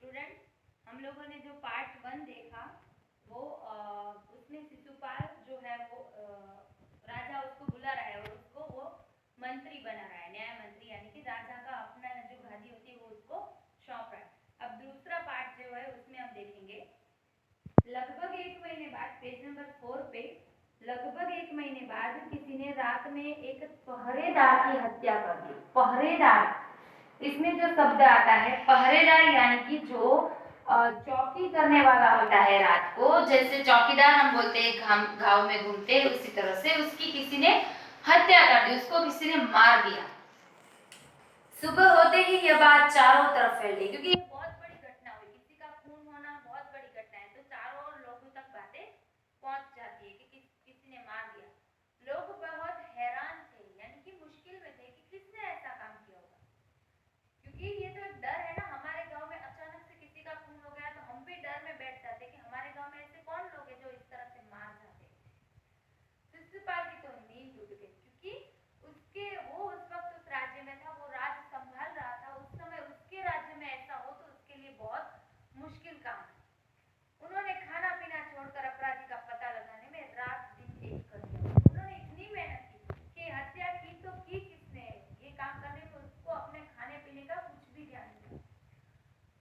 Student, हम लोगों ने जो पार्ट 1 देखा वो उसमें शिशुपाल जो है वो राजा उसको बुला रहा है और उसको वो मंत्री बना रहा है, न्याय मंत्री, यानी कि राजा का अपना जो गादी होती है वो उसको सौंप रहा है। अब दूसरा पार्ट जो है उसमें हम देखेंगे लगभग 1 महीने बाद, पेज नंबर 4 पे, लगभग 1 महीने बाद किसी ने रात में एक पहरेदार की हत्या कर दी। पहरेदार, इसमें जो शब्द आता है पहरेदार यानी कि जो चौकी करने वाला होता है रात को, जैसे चौकीदार हम बोलते हैं गांव में घूमते, उसी तरह से उसकी किसी ने हत्या कर दी, उसको किसी ने मार दिया। सुबह होते ही यह बात चारों तरफ फैल गई, क्योंकि ये बहुत बड़ी घटना हुई, किसी का खून होना बहुत बड़ी घटना है, तो चारों लोगों तक बातें पहुंच जाती है कि किसी ने मार दिया। लोग बहुत हैरान थे, यानी कि मुश्किल में थे कि किसने ऐसा काम किया होगा, क्योंकि ये तो एक डर है ना। हमारे गांव में अचानक से किसी का खून हो गया तो हम भी डर में बैठ जाते कि हमारे गांव में ऐसे कौन लोग हैं जो इस तरह से मार जाते। शिशुपाल की तो नींद टूट गई, क्योंकि उसके वो उस वक्त उस राज्य में था, वो राज्य संभाल रहा था। उस समय उसके राज्य में ऐसा हो तो उसके लिए बहुत मुश्किल काम है। उन्होंने खाना पीना छोड़कर अपराधी का पता लगाने में रात दिन एक कर दिया। उन्होंने इतनी मेहनत की कि हत्या की तो की किसने, ये काम करने में उसको अपने खाने पीने का कुछ भी ध्यान नहीं।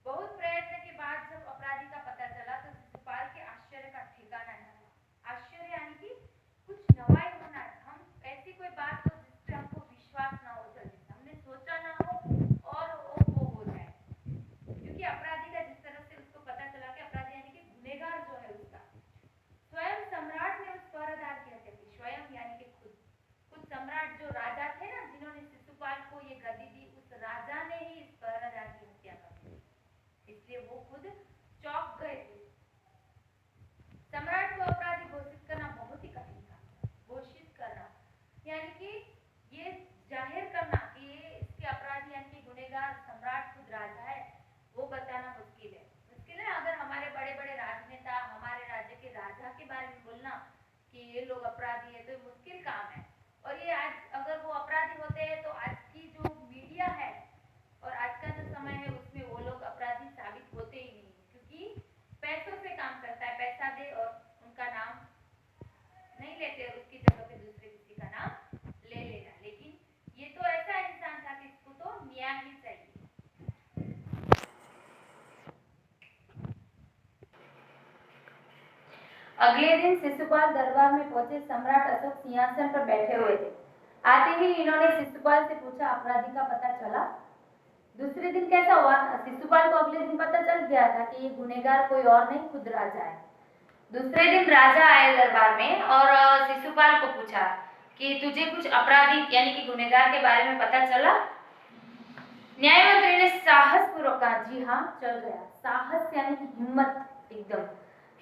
बहुत प्रयत्न के बाद जब अपराधी का पता चला तो शिशुपाल के आश्चर्य का ठिकाना न रहा। आश्चर्य यानी कि कुछ नवाई होना, हम ऐसी कोई बात हो जिस पे हमको विश्वास ना हो, जल्दी से हमने सोचा ना हो और वो हो जाए। क्योंकि अपराधी का जिस तरह से उसको पता चला कि अपराधी यानी कि गुनहगार जो है उसका, स्वयं सम्राट ने उस पहरेदार की हत्या की। स्वयं यानी कि खुद सम्राट जो राजा थे ना, जिन्होंने शिशुपाल को ये गद्दी दी, उस राजा ने ही इस पहरेदार की हत्या कर दी। इसलिए वो खुद चौंक गए थे। सम्राट को अपराधी घोषित करना बहुत ही कठिन काम था। घोषित करना यानी कि ये जाहिर करना कि ये इसके अपराधी यानी कि गुनहगार सम्राट खुद राजा है, वो बताना मुश्किल है। मुश्किल है अगर हमारे बड़े बड़े राजनेता, हमारे राज्य के राजा के बारे में बोलना कि ये लोग अपराधी है, तो मुश्किल काम है। और ये आज अगर वो अपराधी होते हैं तो आज की जो मीडिया है और आज का जो समय है उसमें वो लोग अपराधी साबित होते ही नहीं, क्योंकि पैसों से काम करता है, पैसा दे और उनका नाम नहीं लेते और उसकी जगह पे दूसरे किसी का नाम ले लेना। लेकिन ये तो ऐसा इंसान था कि इसको तो न्याय ही चाहिए। अगले दिन शिशुपाल दरबार में पहुंचे। सम्राट अशोक सिंहासन पर बैठे हुए थे। आते ही इन्होंने शिशुपाल से पूछा, अपराधी का पता चला? दूसरे दिन कैसा हुआ? शिशुपाल को अगले दिन पता चल गया था कि ये गुनहगार कोई और नहीं, खुद राजा है। दूसरे दिन राजा आए दरबार में और शिशुपाल को पूछा कि तुझे कुछ अपराधी यानी कि गुनहगार के बारे में पता चला? न्याय मंत्री ने साहस पूर्वक कहा, जी हाँ, चल गया। साहस यानी कि हिम्मत, एकदम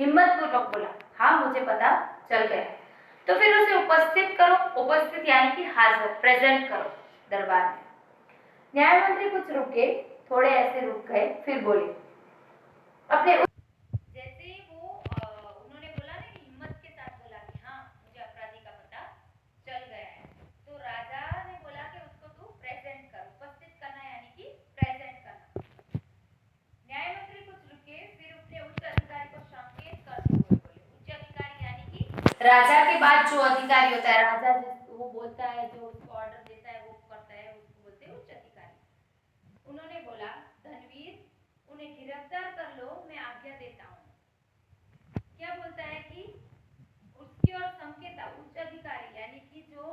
हिम्मत पूर्वक बोला, हाँ मुझे पता चल गया। तो फिर उसे उपस्थित करो। उपस्थित यानी कि हाजिर, प्रेजेंट करो दरबार में। न्याय मंत्री कुछ रुके, थोड़े ऐसे रुक गए, फिर बोले अपने जैसे ही वो उन्होंने बोला ना कि हिम्मत के साथ बोला कि हाँ मुझे अपराधी का पता चल गया है, तो राजा ने बोला कि उसको तू प्रेजेंट कर। उपस्थित करना यानी कि प्रेजेंट करना। न्याय मंत्री कुछ रुके, फिर अपने उच्च अधिकारी को संकेत करते हुए बोले। उच्च अधिकारी यानी कि राजा के बाद जो अधिकारी होता है, राजा जिसको वो बोलता है, जो उसको ऑर्डर देता है, वो करता है, उसको बोलते हैं उच्च अधिकारी। उन्होंने बोला, धनवीर उन्हें गिरफ्तार कर लो, मैं आज्ञा देता हूँ। क्या बोलता है कि उसकी और संकेत, उच्च अधिकारी यानी कि जो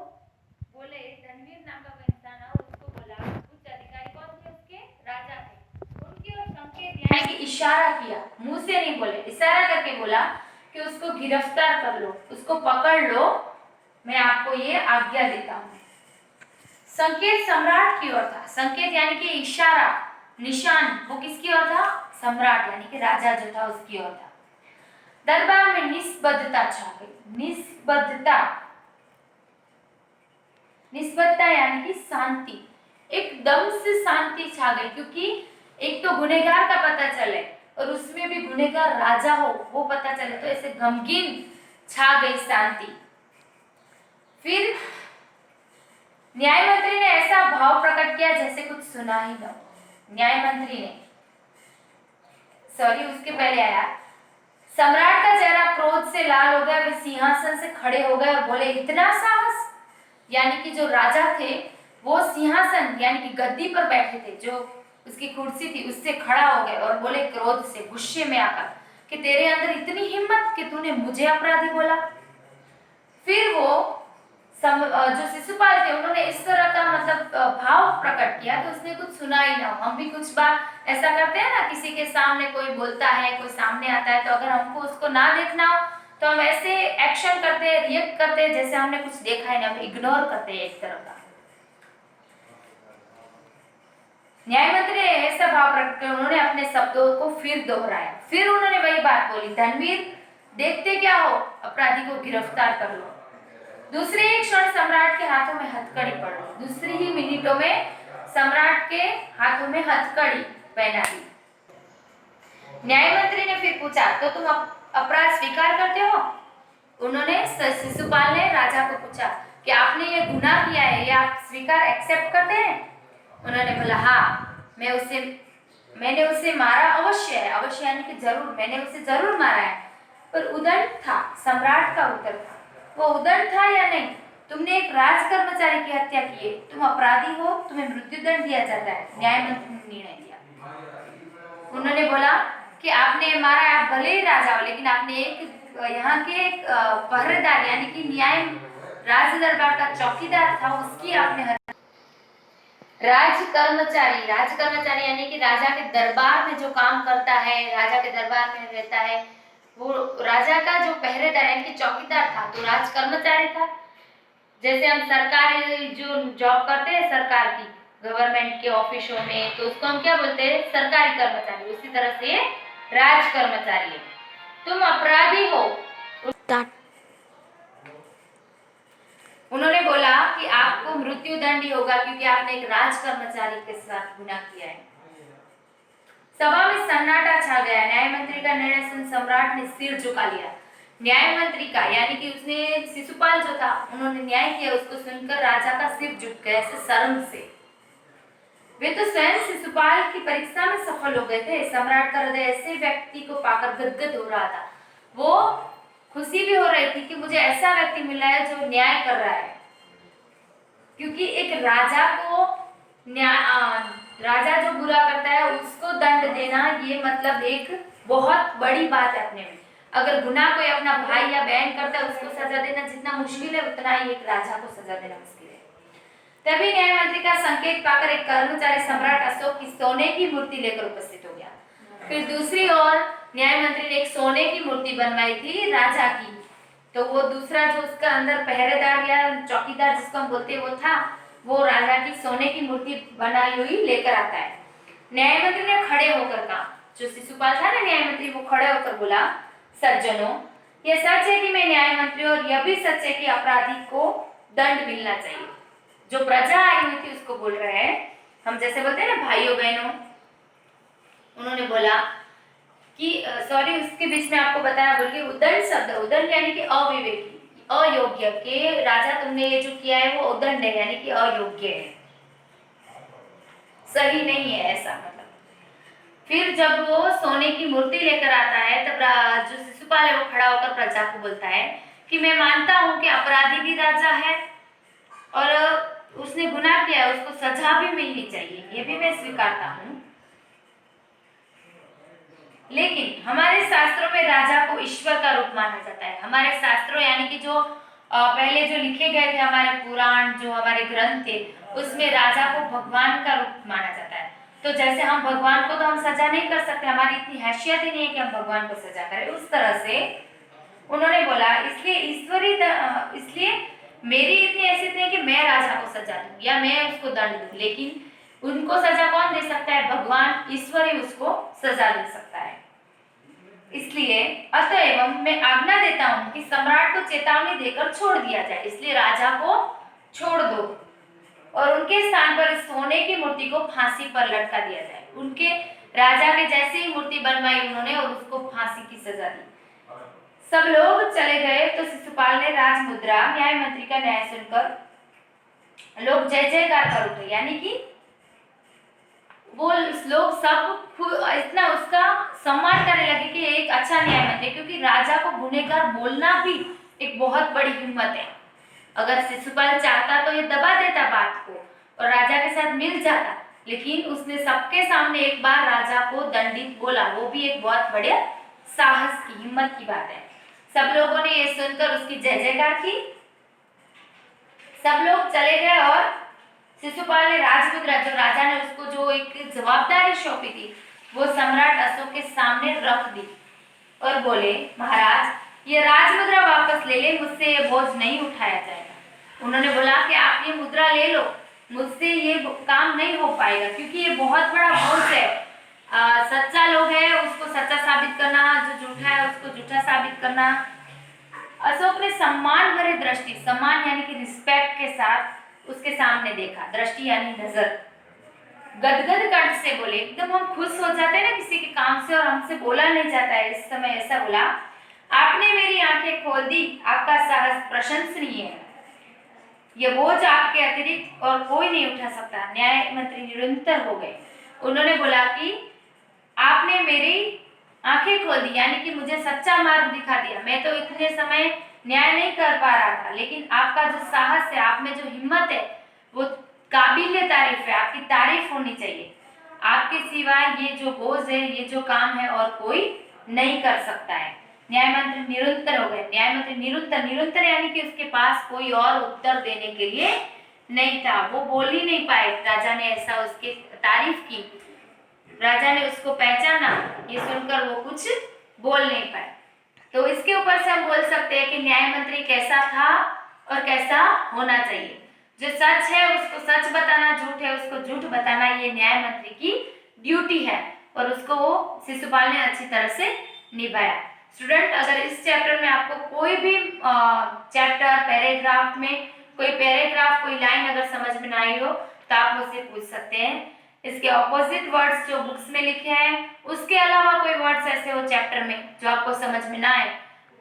बोले, धनवीर नाम का कोई इंसान है, उसको बोला, उच्च अधिकारी कौन थे उसके? राजा थे। उनकी और संकेत यानी कि इशारा किया, मुंह से नहीं बोले, इशारा करके बोला कि उसको गिरफ्तार कर लो, उसको पकड़ लो, मैं आपको ये आज्ञा देता हूँ। संकेत सम्राट की ओर था। संकेत यानी कि इशारा, निशान, वो किसकी ओर था? सम्राट यानी कि राजा जो था उसकी ओर था। दरबार में निस्तब्धता छा गई। निस्तब्धता, निस्तब्धता यानी कि शांति, एकदम से शांति छा गई, क्योंकि एक तो गुनहगार का पता चले और उसमें भी गुनहगार राजा हो वो पता चले, तो ऐसे गमगीन छा गई शांति। फिर न्याय मंत्री ने ऐसा भाव प्रकट किया जैसे कुछ सुना ही न हो। न्याय मंत्री ने सॉरी उसके पहले आया, सम्राट का चेहरा क्रोध से लाल हो गया, वे सिंहासन से खड़े हो गए और बोले इतना साहस, यानी कि जो राजा थे वो सिंहासन यानी कि गद्दी पर बैठे थे, जो उसकी कुर्सी थी उससे खड़ा हो गए और बोले क्रोध से, गुस्से में आकर कि तेरे अंदर इतनी हिम्मत कि तूने मुझे अपराधी बोला। फिर वो जो शिशुपाल थे उन्होंने इस तरह का मतलब भाव प्रकट किया तो उसने कुछ सुना ही ना हो। हम भी कुछ बार ऐसा करते हैं ना, किसी के सामने कोई बोलता है, कोई सामने आता है, तो अगर हमको उसको ना देखना हो तो हम ऐसे एक्शन करते हैं, रिएक्ट करते हैं जैसे हमने कुछ देखा है ना, हम इग्नोर करते हैं एक तरह का। न्याय मंत्री ने ऐसा भाव प्रकट किया, उन्होंने अपने शब्दों को फिर दोहराया, फिर उन्होंने वही बात बोली, धनवीर देखते क्या हो, अपराधी को गिरफ्तार कर लो। दूसरे ही क्षण सम्राट के हाथों में हथकड़ी पड़ गई, दूसरी ही मिनटों में सम्राट के हाथों में हथकड़ी पहना दी। न्याय मंत्री ने फिर पूछा, तो तुम अपराध स्वीकार करते हो? उन्होंने शिशुपाल ने राजा को पूछा कि आपने ये गुनाह किया है, ये आप स्वीकार एक्सेप्ट करते हैं? उन्होंने बोला हाँ, मैंने उसे मारा अवश्य है, अवश्य यानी कि जरूर, मैंने उसे जरूर मारा है, पर उदंड था, सम्राट का उत्तर था। वो उदंड था या नहीं? तुमने एक राज कर्मचारी की हत्या की है, तुम अपराधी हो, तुम्हें मृत्युदंड दिया जाता है। न्यायमंत्री ने निर्णय दिया। उन्होंने बोला कि आपने मारा, आप भले ही राजा हो, लेकिन आपने एक यहाँ के एक पहरेदार यानी कि न्याय राज दरबार का चौकीदार था, उसकी आपने राज कर्मचारी यानी कि राजा के दरबार में जो काम करता है, राजा के दरबार में रहता है, वो राजा का जो पहरेदार यानी कि चौकीदार था, तो राज कर्मचारी था। जैसे हम सरकारी जो जॉब करते हैं सरकार की, गवर्नमेंट के ऑफिसों में, तो उसको हम क्या बोलते हैं? सरकारी कर्मचारी। उसी तरह से राज कर्मचारी है। तुम अपराधी हो। उन्होंने बोला कि आपको मृत्युदंड ही होगा क्योंकि आपने एक राज कर्मचारी के साथ गुनाह किया है। सभा में सन्नाटा छा गया। न्याय मंत्री का निर्णय सुन सम्राट ने सिर झुका लिया। न्याय मंत्री का यानी कि उसने शिशुपाल जो था, उन्होंने न्याय किया, उसको सुनकर राजा का सिर झुक गया ऐसे शर्म से। वे तो स्वयं शिशुपाल की परीक्षा में सफल हो गए थे। सम्राट का हृदय ऐसे व्यक्ति को पाकर गदगद हो रहा था। वो खुशी भी हो रही थी कि मुझे ऐसा व्यक्ति मिला है जो न्याय कर रहा है, क्योंकि एक राजा को राजा जो बुरा करता है उसको दंड देना, ये मतलब एक बहुत बड़ी बात है अपने में। अगर गुनाह कोई अपना भाई या बहन करता है उसको सजा देना जितना मुश्किल है, उतना ही एक राजा को सजा देना मुश्किल है। तभी न्याय मंत्री का संकेत पाकर एक कर्मचारी सम्राट अशोक की सोने की मूर्ति लेकर उपस्थित हो गया। फिर दूसरी ओर न्याय मंत्री ने एक सोने की मूर्ति बनवाई थी राजा की, तो वो दूसरा जो उसका अंदर पहरेदार या चौकीदार जिसको हम बोलते हैं वो था, वो राजा की सोने की मूर्ति बनाई हुई लेकर आता है। न्याय मंत्री ने खड़े होकर कहा, जो शिशुपाल था ना न्याय मंत्री, वो खड़े होकर बोला, सज्जनों, यह सच है कि मैं न्याय मंत्री, और यह भी सच है कि अपराधी को दंड मिलना चाहिए। जो प्रजा आई हुई थी उसको बोल रहे हैं, हम जैसे बोलते हैं ना भाइयों बहनों, उन्होंने बोला कि सॉरी उसके बीच में आपको बताया बोल के, उदंड शब्द, उदंड यानी कि अविवेकी, अयोग्य, के राजा तुमने ये जो किया है वो उदंड है यानी कि अयोग्य है, सही नहीं है ऐसा मतलब। फिर जब वो सोने की मूर्ति लेकर आता है तब जो शिशुपाल है वो खड़ा होकर प्रजा को बोलता है कि मैं मानता हूं कि अपराधी भी राजा है और उसने गुनाह किया है, उसको सजा भी मिलनी चाहिए, ये भी मैं स्वीकारता हूं। लेकिन हमारे शास्त्रों में राजा को ईश्वर का रूप माना जाता है। हमारे शास्त्रों यानी कि जो पहले जो लिखे गए थे हमारे पुराण, जो हमारे ग्रंथ थे, उसमें राजा को भगवान का रूप माना जाता है। तो जैसे हम भगवान को तो हम सजा नहीं कर सकते, हमारी इतनी हैसियत ही नहीं है कि हम भगवान को सजा करें, उस तरह से उन्होंने बोला इसलिए मेरी इतनी हैसियत नहीं है कि मैं राजा को सजा दूं या मैं उसको दंड दूं, लेकिन उनको सजा कौन दे सकता है? भगवान, ईश्वर ही उसको सजा दे सकता है। इसलिए अतएव मैं आज्ञा देता हूं कि सम्राट को चेतावनी देकर छोड़ दिया जाए। इसलिए राजा को छोड़ दो और उनके स्थान पर सोने की मूर्ति को फांसी पर लटका दिया जाए। उनके राजा के जैसे ही मूर्ति बनवाई उन्होंने और उसको फांसी की सजा दी। सब लोग चले गए तो शिशुपाल ने राजमुद्रा, न्याय मंत्री का न्याय सुनकर लोग जय जयकार कर उठे, यानी कि वो लोग सब इतना उसका सम्मान अच्छा न्याय मंत्री, क्योंकि राजा को गुनहगार बोलना भी एक बहुत बड़ी हिम्मत है। अगर शिशुपाल चाहता तो ये दबा देता बात को और राजा के साथ मिल जाता, लेकिन उसने सबके सामने एक बार राजा को दंडित बोला, वो भी एक बहुत बड़े साहस की, हिम्मत की बात है। सब लोगों ने ये सुनकर उसकी जय जयकार की। सब लोग चले गए और शिशुपाल ने राजमुद्रा, जो राजा ने उसको जो एक जवाबदारी सौंपी थी, वो सम्राट अशोक के सामने रख दी और बोले, महाराज ये राजमुद्रा वापस ले ले, मुझसे ये बोझ नहीं उठाया जाएगा। उन्होंने बोला कि आप ये मुद्रा ले लो, मुझसे ये काम नहीं हो पाएगा, क्योंकि ये बहुत बड़ा बोझ है। सच्चा लोग है उसको सच्चा साबित करना, जो झूठा है उसको झूठा साबित करना। अशोक ने सम्मान भरे दृष्टि, सम्मान यानी कि रिस्पेक्ट के साथ उसके सामने देखा, दृष्टि यानी नजर। गदगद कंठ से बोले, एकदम हम खुश हो जाते हैं ना किसी के काम से और हमसे बोला नहीं जाता है, इस समय ऐसा बोला, आपने मेरी आंखें खोल दी, आपका साहस प्रशंसनीय है, ये बोझ आपके अतिरिक्त और कोई नहीं उठा सकता। न्याय मंत्री निरंतर हो गए। उन्होंने बोला कि आपने मेरी आंखें खोल दी, यानी कि मुझे सच्चा मार्ग दिखा दिया। मैं तो इतने समय न्याय नहीं कर पा रहा था, लेकिन आपका जो साहस है, आप में जो हिम्मत है, वो काबिल तारीफ है, आपकी तारीफ होनी चाहिए। आपके सिवाय ये जो बोझ है, ये जो काम है, और कोई नहीं कर सकता है। न्याय मंत्री निरंतर हो गए। न्याय मंत्री निरंतर, निरंतर यानी कि उसके पास कोई और उत्तर देने के लिए नहीं था, वो बोल ही नहीं पाए। राजा ने ऐसा उसकी तारीफ की, राजा ने उसको पहचाना, ये सुनकर वो कुछ बोल नहीं पाए। तो इसके ऊपर से हम बोल सकते हैं कि न्याय मंत्री कैसा था और कैसा होना चाहिए। जो सच है उसको सच बताना, झूठ है उसको झूठ बताना, ये न्याय मंत्री की ड्यूटी है, और उसको वो शिशुपाल ने अच्छी तरह से निभाया। स्टूडेंट, अगर इस चैप्टर में आपको कोई भी चैप्टर पैराग्राफ में कोई पैराग्राफ, कोई लाइन अगर समझ में ना आई हो तो आप मुझसे पूछ सकते हैं। इसके ऑपोजिट वर्ड्स जो बुक्स में लिखे हैं, उसके अलावा कोई वर्ड्स ऐसे हो चैप्टर में जो आपको समझ में ना आए,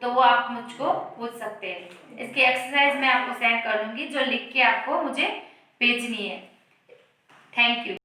तो वो आप मुझको पूछ सकते हैं। इसकी एक्सरसाइज मैं आपको सेंड कर दूंगी, जो लिख के आपको मुझे भेजनी है। Thank you.